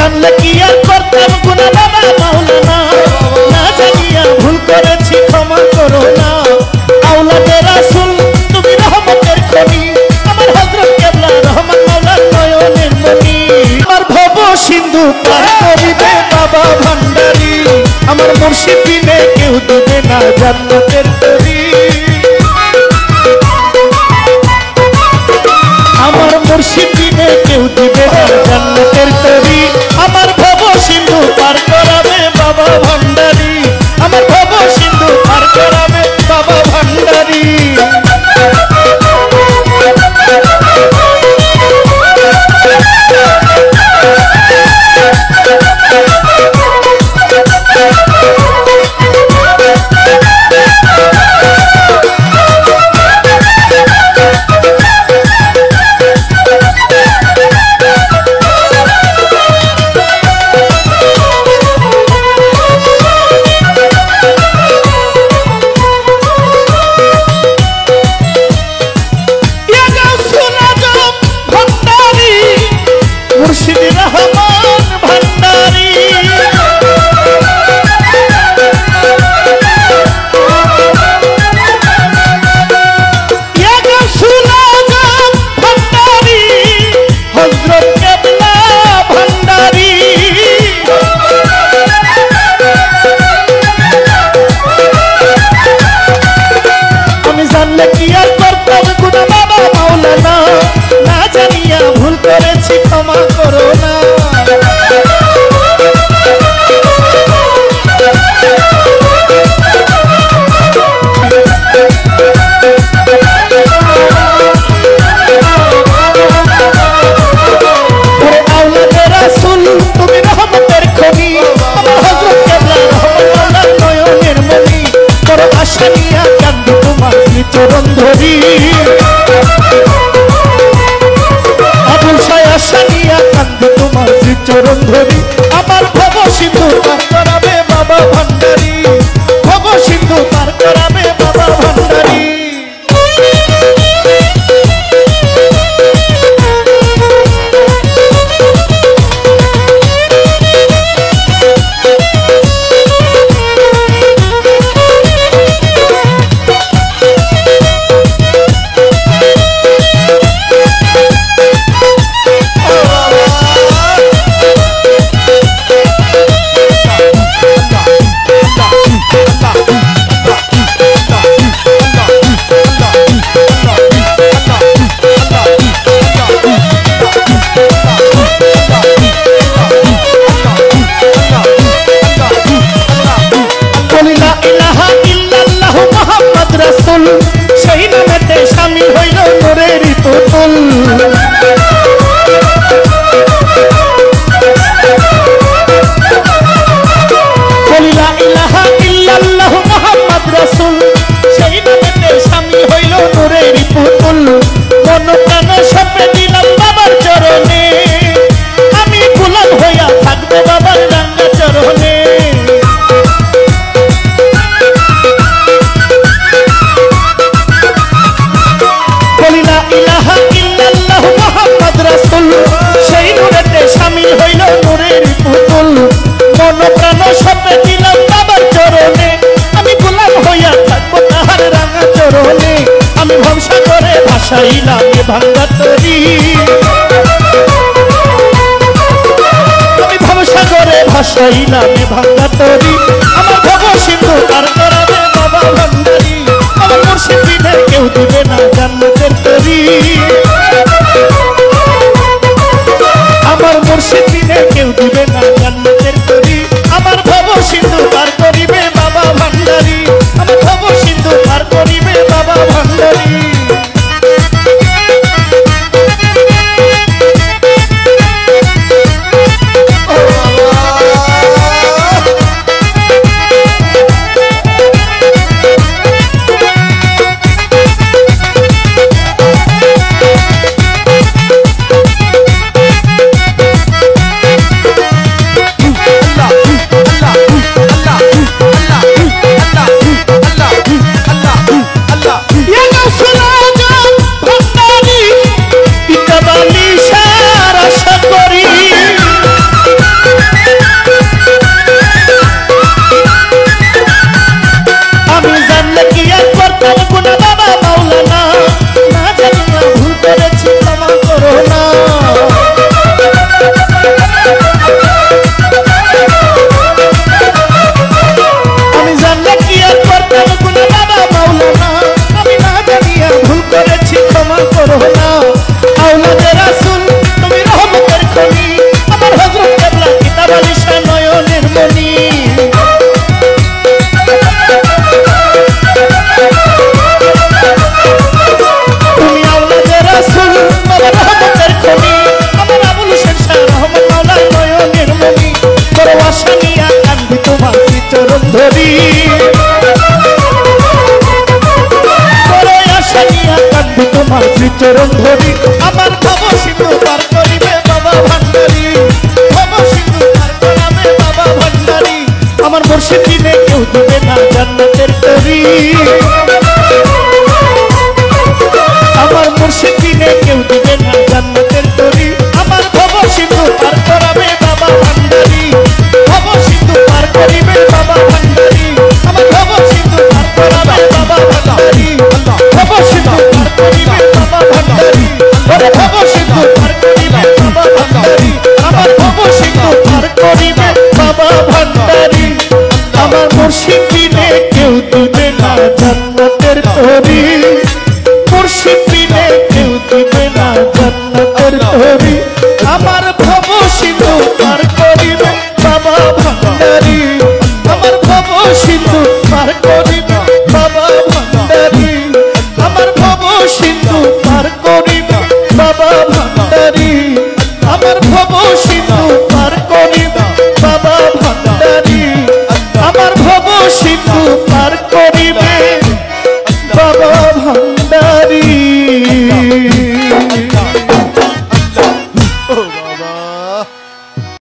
জানলে কি আর করতাম গুনাহ বাবা মাওলানা, না জানিয়া ভুল করেছি ক্ষমা করো না। আওলাদে রাসূল তুমি রহমতের খনি, আমার হযরত কেবলা রহমান মাওলার নয়নের মনি। আমার ভব সিন্ধু পার করিবে বাবা ভান্ডারী, আমার মুর্শিদ বিনে কেউ দিবে না জান্নাতের তরি। আমার মুর্শিদ বিনে কেউ দিবে না জান্নাতের তরি। আমার ভব সিন্ধু পার করাবে বাবা ভান্ডারী, আমার ভব সিন্ধু পার করাবে বাবা ভান্ডারী। ক্ষমা করো না। আওলাদে রাসূল তুমি রহমতের খনি, আমার হযরত কেবলা রহমান মাওলার নয়নের মনি। বড় আশা নিয়া কান্দি তোমার চরণ ধরি, আশা নিয়া কান্দি তোমার চরণ ধরি। আমার ভব সিন্ধু পার করাবে বাবা ভান্ডারী, ভব সিন্ধু পার করাবে বাবা ভান্ডারী। সেই নামেতে শামিল হইল নূরের পুতুল। লা ইলাহা ইল্লাল্লাহু মুহাম্মদ রাসূল, সেই নামেতে শামিল হইল নূরের পুতুল। মন প্রাণ সঁপে দিলাম বাবার চরণে, আমি গোলাম হইয়া থাকবো বাবার রাঙ্গা চরণে। সেই নূরেতে শামিল হইল নূরের পুতুল। মন প্রাণ সঁপে দিলাম বাবার চরণে, আমি গোলাম হইয়া থাকবো তাহার রাঙা চরণে। আমি ভবসাগরে ভাসাইলাম ভাঙ্গা তরি, আমি ভবসাগরে ভাসাইলাম ভাঙ্গা তরি। আমার ভব সিন্ধু পার করাবে বাবা ভান্ডারী, আমার মুর্শিদ বিনে কেউ দিবে না জান্নাতের তরি। আমার মুর্শিদ বিনে কেউ দিবে না জান্নাতের তরি। আমার ভব সিন্ধু পার করিবে বাবা ভান্ডারী, আমার ভব সিন্ধু পার করিবে বাবা ভান্ডারী। মোনালিসা নয়নের মণি তুমি আওলাদে রাসূল বাবা রহমতের খনি আমার আবুল হোসেন শাহ রহমত মাওলা নয়নের মণি বড় আশা নিয়া কান্দি তোমার চরণ ধরি বড় আশা নিয়া কান্দি তোমার চরণ ধরি আমার ভব সিন্ধু পার করিবে বাবা ভান্ডারী ভব সিন্ধু পার করাবে বাবা ভান্ডারী আমার মুর্শিদ দিনে কেউ দেবে না জান্নাতের তরি আমার মুর্শিদ দিনে কেউ দেবে না জান্নাতের তরি আমার ভব সিন্ধু পার করাবে বাবা ভান্ডারী ভব সিন্ধু পার করিবে বাবা ভান্ডারী আমার ভব সিন্ধু পার করাবে বাবা ভান্ডারী ভব সিন্ধু পার করিবে বাবা ভান্ডারী ওরে ভব সিন্ধু পার করিবে বাবা ভান্ডারী আমার ভব সিন্ধু পার করিবে বাবা ভান্ডারী আমার মুর্শিদ দিনে কেউ দিবে না জান্নাতের তরি মুর্শিদ দিনে কেউ দিবে না জান্নাতের তরি